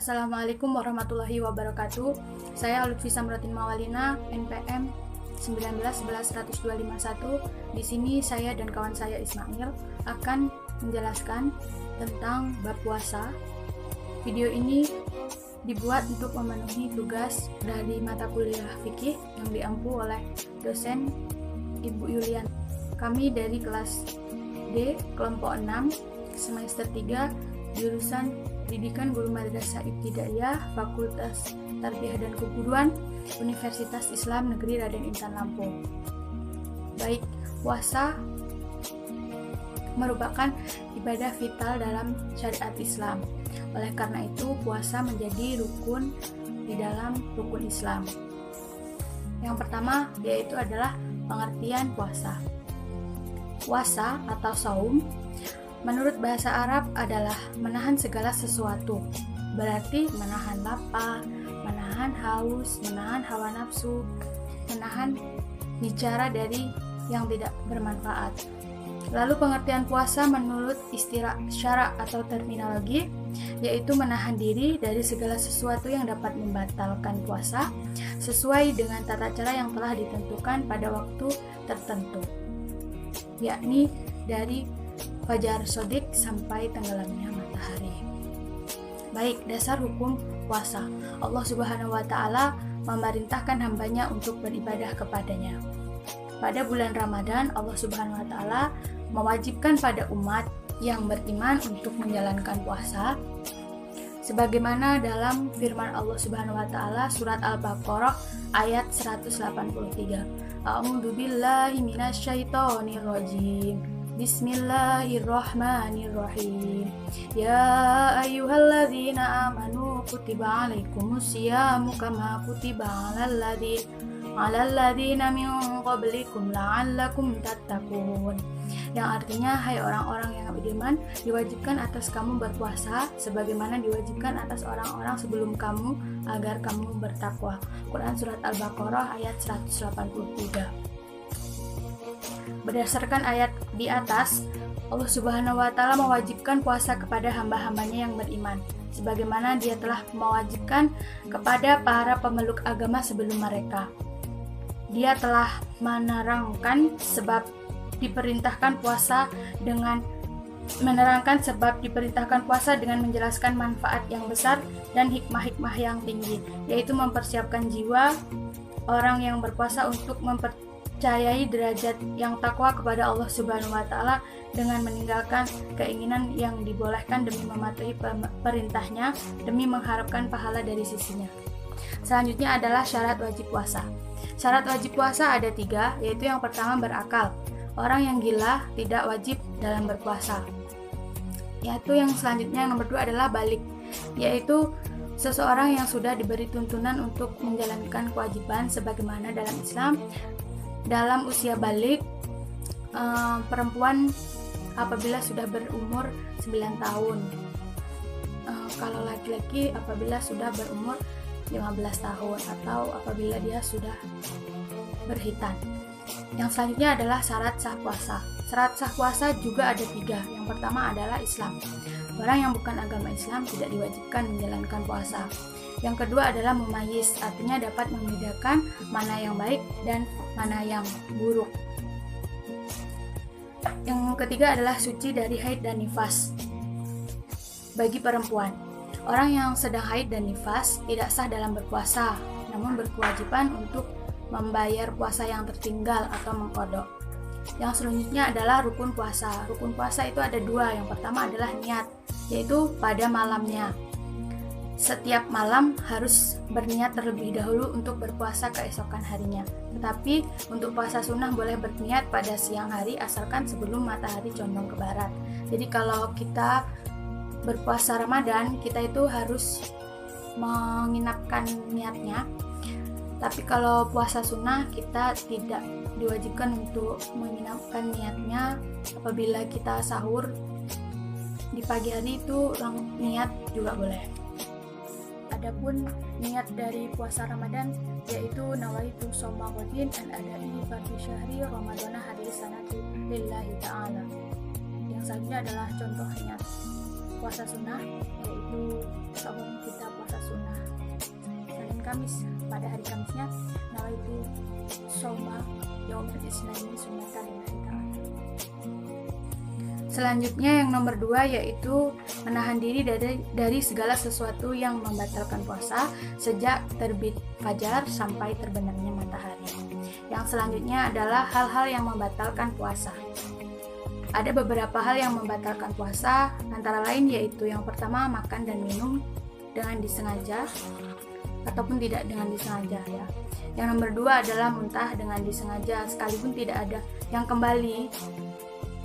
Assalamualaikum warahmatullahi wabarakatuh. Saya Lutfi Samratin Mawalina, NPM 19111051. Di sini saya dan kawan saya Ismail akan menjelaskan tentang bab puasa. Video ini dibuat untuk memenuhi tugas dari mata kuliah fikih yang diampu oleh dosen Ibu Yulian. Kami dari kelas D, kelompok 6, semester 3, jurusan Pendidikan Guru Madrasah Ibtidaiyah, Fakultas Tarbiyah dan Keguruan, Universitas Islam Negeri Raden Intan Lampung. Baik, puasa merupakan ibadah vital dalam syariat Islam. Oleh karena itu, puasa menjadi rukun di dalam rukun Islam. Yang pertama yaitu adalah pengertian puasa. Puasa atau saum menurut bahasa Arab adalah menahan segala sesuatu, berarti menahan lapar, menahan haus, menahan hawa nafsu, menahan bicara dari yang tidak bermanfaat. Lalu pengertian puasa menurut istilah syara atau terminologi, yaitu menahan diri dari segala sesuatu yang dapat membatalkan puasa, sesuai dengan tata cara yang telah ditentukan pada waktu tertentu, yakni dari fajar sodik sampai tenggelamnya matahari. Baik, dasar hukum puasa. Allah Subhanahu wa Ta'ala memerintahkan hambanya untuk beribadah kepadanya. Pada bulan Ramadan, Allah Subhanahu wa Ta'ala mewajibkan pada umat yang beriman untuk menjalankan puasa sebagaimana dalam firman Allah Subhanahu wa Ta'ala surat Al-Baqarah ayat 183. A'udzu billahi minasyaitonir rajim. Bismillahirrahmanirrahim. Ya ayyuhalladzina amanu kutiba alaikumusyamu kama kutiba alal ladzina min qablikum la'allakum tattaqun. Yang artinya, hai orang-orang yang beriman, diwajibkan atas kamu berpuasa sebagaimana diwajibkan atas orang-orang sebelum kamu agar kamu bertakwa. Quran surat Al-Baqarah ayat 183. Berdasarkan ayat di atas, Allah Subhanahu wa Ta'ala mewajibkan puasa kepada hamba-hambanya yang beriman, sebagaimana Dia telah mewajibkan kepada para pemeluk agama sebelum mereka. Dia telah menerangkan sebab diperintahkan puasa dengan menjelaskan manfaat yang besar dan hikmah-hikmah yang tinggi, yaitu mempersiapkan jiwa orang yang berpuasa untuk mempercayai derajat yang takwa kepada Allah Subhanahu wa Ta'ala dengan meninggalkan keinginan yang dibolehkan demi mematuhi perintahnya demi mengharapkan pahala dari sisinya. Selanjutnya adalah syarat wajib puasa. Syarat wajib puasa ada 3, yaitu yang pertama berakal. Orang yang gila tidak wajib dalam berpuasa. Yaitu yang selanjutnya yang nomor 2 adalah balik, yaitu seseorang yang sudah diberi tuntunan untuk menjalankan kewajiban sebagaimana dalam Islam. Dalam usia balik, perempuan apabila sudah berumur 9 tahun, kalau laki-laki apabila sudah berumur 15 tahun atau apabila dia sudah berhitan. Yang selanjutnya adalah syarat sah puasa. Syarat sah puasa juga ada 3. Yang pertama adalah Islam. Orang yang bukan agama Islam tidak diwajibkan menjalankan puasa. Yang kedua adalah mumayyiz, artinya dapat membedakan mana yang baik dan mana yang buruk. Yang ketiga adalah suci dari haid dan nifas. Bagi perempuan, orang yang sedang haid dan nifas tidak sah dalam berpuasa, namun berkewajiban untuk membayar puasa yang tertinggal atau mengqadha. Yang selanjutnya adalah rukun puasa. Rukun puasa itu ada 2. Yang pertama adalah niat, yaitu pada malamnya. Setiap malam harus berniat terlebih dahulu untuk berpuasa keesokan harinya. Tetapi untuk puasa sunnah boleh berniat pada siang hari asalkan sebelum matahari condong ke barat. Jadi kalau kita berpuasa Ramadan, kita itu harus menginapkan niatnya. Tapi kalau puasa sunnah, kita tidak diwajibkan untuk menginapkan niatnya. Apabila kita sahur di pagi hari itu niat juga boleh. Adapun niat dari puasa Ramadan yaitu nawaitu shauma ghadin an adai fardhi syahri ramadhana hadis sanati lillahi ta'ala. Yang selanjutnya adalah contoh niat puasa sunnah, yaitu kita Kamis, pada hari Kamisnya nawaitu shoma yaumil isnaini sunnatan lillahi ta'ala. Selanjutnya yang nomor 2 yaitu menahan diri dari segala sesuatu yang membatalkan puasa sejak terbit fajar sampai terbenamnya matahari. Yang selanjutnya adalah hal-hal yang membatalkan puasa. Ada beberapa hal yang membatalkan puasa, antara lain yaitu yang pertama makan dan minum dengan disengaja ataupun tidak dengan disengaja ya. Yang nomor 2 adalah muntah dengan disengaja sekalipun tidak ada yang kembali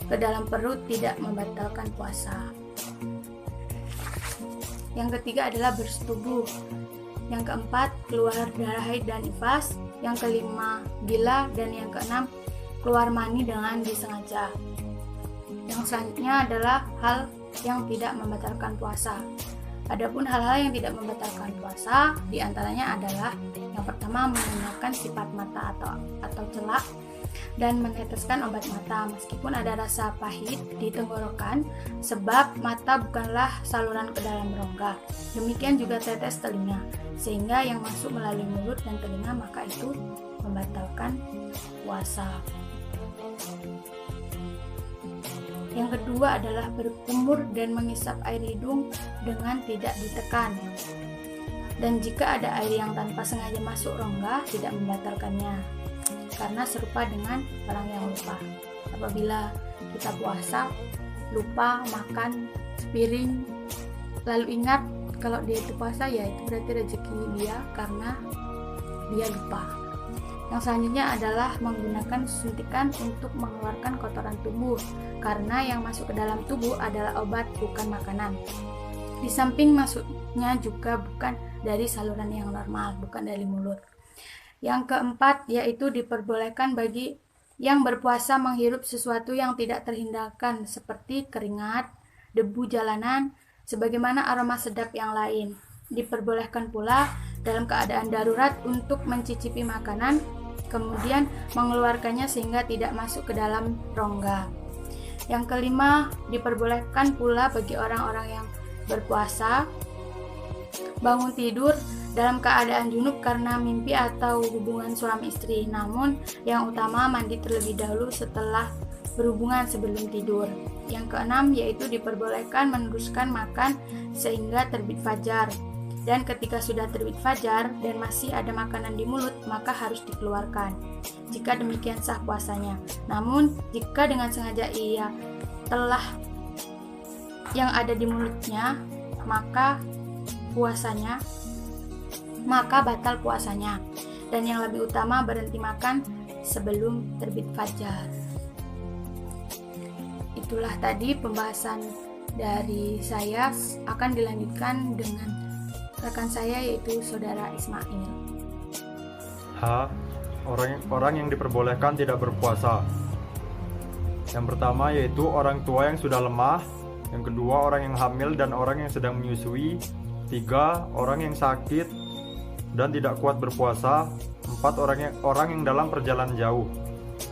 ke dalam perut tidak membatalkan puasa. Yang ketiga adalah bersetubuh. Yang keempat keluar darah haid dan nifas. Yang kelima gila, dan yang keenam keluar mani dengan disengaja. Yang selanjutnya adalah hal yang tidak membatalkan puasa. Adapun hal-hal yang tidak membatalkan puasa diantaranya adalah yang pertama menggunakan sifat mata atau celak dan meneteskan obat mata meskipun ada rasa pahit di tenggorokan sebab mata bukanlah saluran ke dalam rongga. Demikian juga tetes telinga sehingga yang masuk melalui mulut dan telinga maka itu membatalkan puasa. Yang kedua adalah berkumur dan mengisap air hidung dengan tidak ditekan. Dan jika ada air yang tanpa sengaja masuk rongga tidak membatalkannya, karena serupa dengan orang yang lupa. Apabila kita puasa, lupa makan sepiring, lalu ingat kalau dia itu puasa, ya itu berarti rezeki dia karena dia lupa. Yang selanjutnya adalah menggunakan suntikan untuk mengeluarkan kotoran tubuh, karena yang masuk ke dalam tubuh adalah obat bukan makanan. Di samping masuknya juga bukan dari saluran yang normal, bukan dari mulut. Yang keempat yaitu diperbolehkan bagi yang berpuasa menghirup sesuatu yang tidak terhindarkan seperti keringat, debu jalanan, sebagaimana aroma sedap yang lain. Diperbolehkan pula dalam keadaan darurat untuk mencicipi makanan, kemudian mengeluarkannya sehingga tidak masuk ke dalam rongga. Yang kelima, diperbolehkan pula bagi orang-orang yang berpuasa bangun tidur dalam keadaan junub karena mimpi atau hubungan suami istri, namun yang utama mandi terlebih dahulu setelah berhubungan sebelum tidur. Yang keenam yaitu diperbolehkan meneruskan makan sehingga terbit fajar, dan ketika sudah terbit fajar dan masih ada makanan di mulut maka harus dikeluarkan jika demikian sah puasanya. Namun jika dengan sengaja ia telah yang ada di mulutnya maka batal puasanya, dan yang lebih utama berhenti makan sebelum terbit fajar. Itulah tadi pembahasan dari saya, akan dilanjutkan dengan rekan saya yaitu saudara Ismail. Orang yang diperbolehkan tidak berpuasa. Yang pertama yaitu orang tua yang sudah lemah. Yang kedua orang yang hamil dan orang yang sedang menyusui. 3 orang yang sakit dan tidak kuat berpuasa. 4 orang yang dalam perjalanan jauh.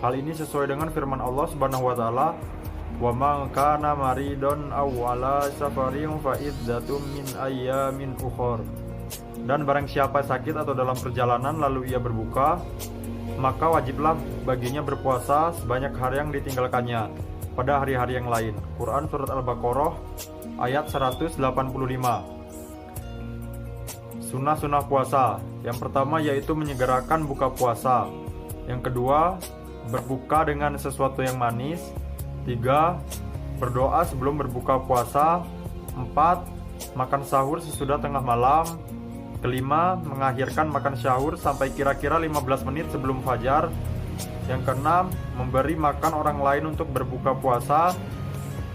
Hal ini sesuai dengan firman Allah Subhanahu wa taala, "Wa man kana maridun aw ala safarin fa iddatum min ayyamin ukhra." Dan barang siapa sakit atau dalam perjalanan lalu ia berbuka, maka wajiblah baginya berpuasa sebanyak hari yang ditinggalkannya pada hari-hari yang lain. Quran Surat Al-Baqarah ayat 185. Sunnah-sunnah puasa. Yang pertama yaitu menyegerakan buka puasa. Yang kedua, berbuka dengan sesuatu yang manis. 3. Berdoa sebelum berbuka puasa. 4. Makan sahur sesudah tengah malam. 5. Mengakhirkan makan sahur sampai kira-kira 15 menit sebelum fajar. Yang keenam, memberi makan orang lain untuk berbuka puasa.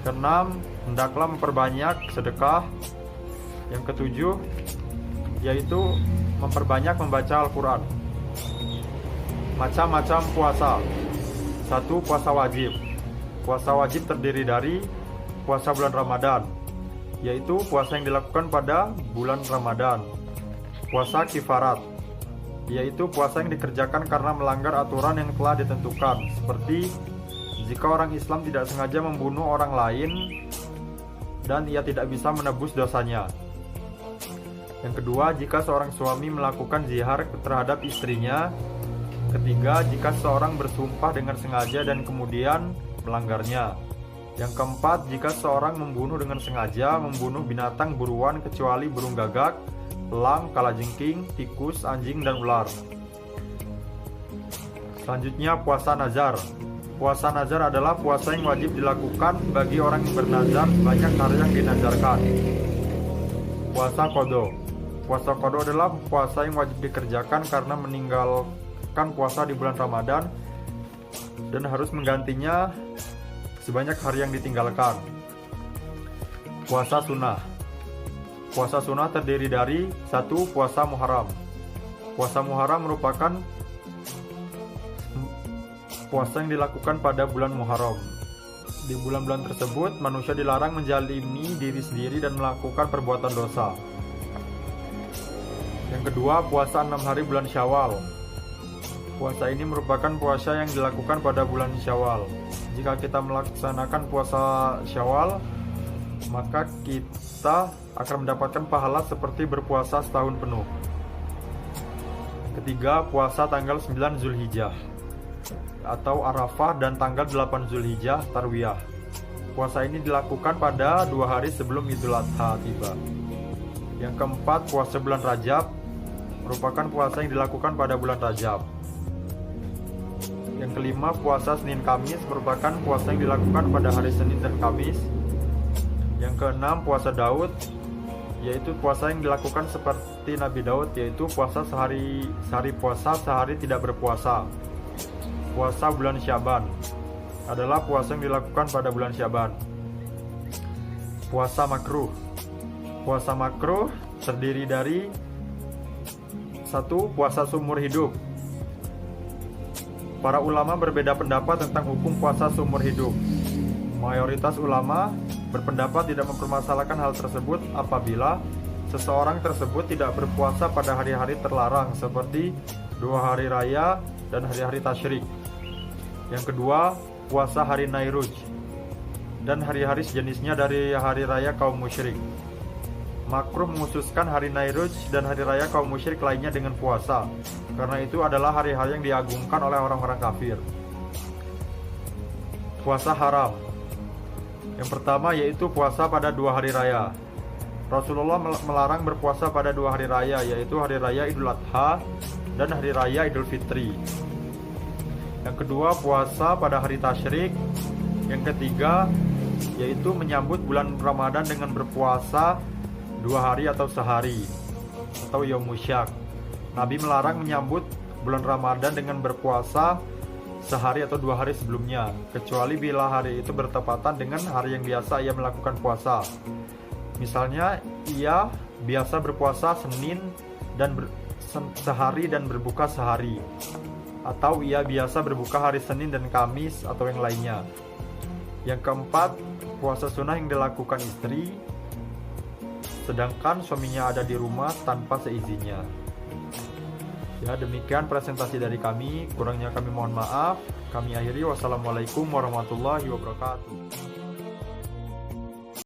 Keenam, hendaklah memperbanyak sedekah. Yang ketujuh, yaitu memperbanyak membaca Al-Quran. Macam-macam puasa. 1. Puasa wajib. Puasa wajib terdiri dari puasa bulan Ramadan, yaitu puasa yang dilakukan pada bulan Ramadan. Puasa kifarat, yaitu puasa yang dikerjakan karena melanggar aturan yang telah ditentukan, seperti jika orang Islam tidak sengaja membunuh orang lain dan ia tidak bisa menebus dosanya. Yang kedua, jika seorang suami melakukan zihar terhadap istrinya. Ketiga, jika seorang bersumpah dengan sengaja dan kemudian melanggarnya. Yang keempat, jika seorang membunuh dengan sengaja, membunuh binatang buruan kecuali burung gagak, elang, kalajengking, tikus, anjing, dan ular. Selanjutnya, puasa nazar. Puasa nazar adalah puasa yang wajib dilakukan bagi orang yang bernazar sebanyak hari yang dinazarkan. Puasa qadha. Puasa qadha adalah puasa yang wajib dikerjakan karena meninggalkan puasa di bulan Ramadan dan harus menggantinya sebanyak hari yang ditinggalkan. Puasa sunnah. Puasa sunnah terdiri dari 1. Puasa Muharram. Puasa Muharram merupakan puasa yang dilakukan pada bulan Muharram. Di bulan-bulan tersebut, manusia dilarang menzalimi diri sendiri dan melakukan perbuatan dosa. Yang kedua, puasa 6 hari bulan Syawal. Puasa ini merupakan puasa yang dilakukan pada bulan Syawal. Jika kita melaksanakan puasa Syawal, maka kita akan mendapatkan pahala seperti berpuasa setahun penuh. Ketiga, puasa tanggal 9 Zulhijjah atau Arafah dan tanggal 8 Zulhijjah Tarwiyah. Puasa ini dilakukan pada 2 hari sebelum Idul Adha tiba. Yang keempat, puasa bulan Rajab merupakan puasa yang dilakukan pada bulan Rajab. Yang kelima, puasa Senin Kamis merupakan puasa yang dilakukan pada hari Senin dan Kamis. Yang keenam, puasa Daud, yaitu puasa yang dilakukan seperti Nabi Daud, yaitu puasa sehari puasa, sehari tidak berpuasa. Puasa bulan Syaban adalah puasa yang dilakukan pada bulan Syaban. Puasa makruh. Puasa makruh terdiri dari 1. Puasa seumur hidup. Para ulama berbeda pendapat tentang hukum puasa seumur hidup. Mayoritas ulama berpendapat tidak mempermasalahkan hal tersebut apabila seseorang tersebut tidak berpuasa pada hari-hari terlarang seperti 2 hari raya dan hari-hari tasyrik. Yang kedua, puasa hari Nairuj dan hari-hari sejenisnya dari hari raya kaum musyrik. Makruh menghususkan hari Nairuj dan hari raya kaum musyrik lainnya dengan puasa, karena itu adalah hari-hari yang diagungkan oleh orang-orang kafir. Puasa haram. Yang pertama yaitu puasa pada 2 hari raya. Rasulullah melarang berpuasa pada 2 hari raya, yaitu hari raya Idul Adha dan hari raya Idul Fitri. Yang kedua, puasa pada hari tasyrik. Yang ketiga yaitu menyambut bulan Ramadan dengan berpuasa 2 hari atau sehari atau Yaumusyak. Nabi melarang menyambut bulan Ramadan dengan berpuasa sehari atau 2 hari sebelumnya, kecuali bila hari itu bertepatan dengan hari yang biasa ia melakukan puasa. Misalnya, ia biasa berpuasa Senin dan sehari dan berbuka sehari, atau ia biasa berbuka hari Senin dan Kamis atau yang lainnya. Yang keempat, puasa sunnah yang dilakukan istri sedangkan suaminya ada di rumah tanpa seizinnya. Ya, demikian presentasi dari kami. Kurangnya kami mohon maaf. Kami akhiri. Wassalamualaikum warahmatullahi wabarakatuh.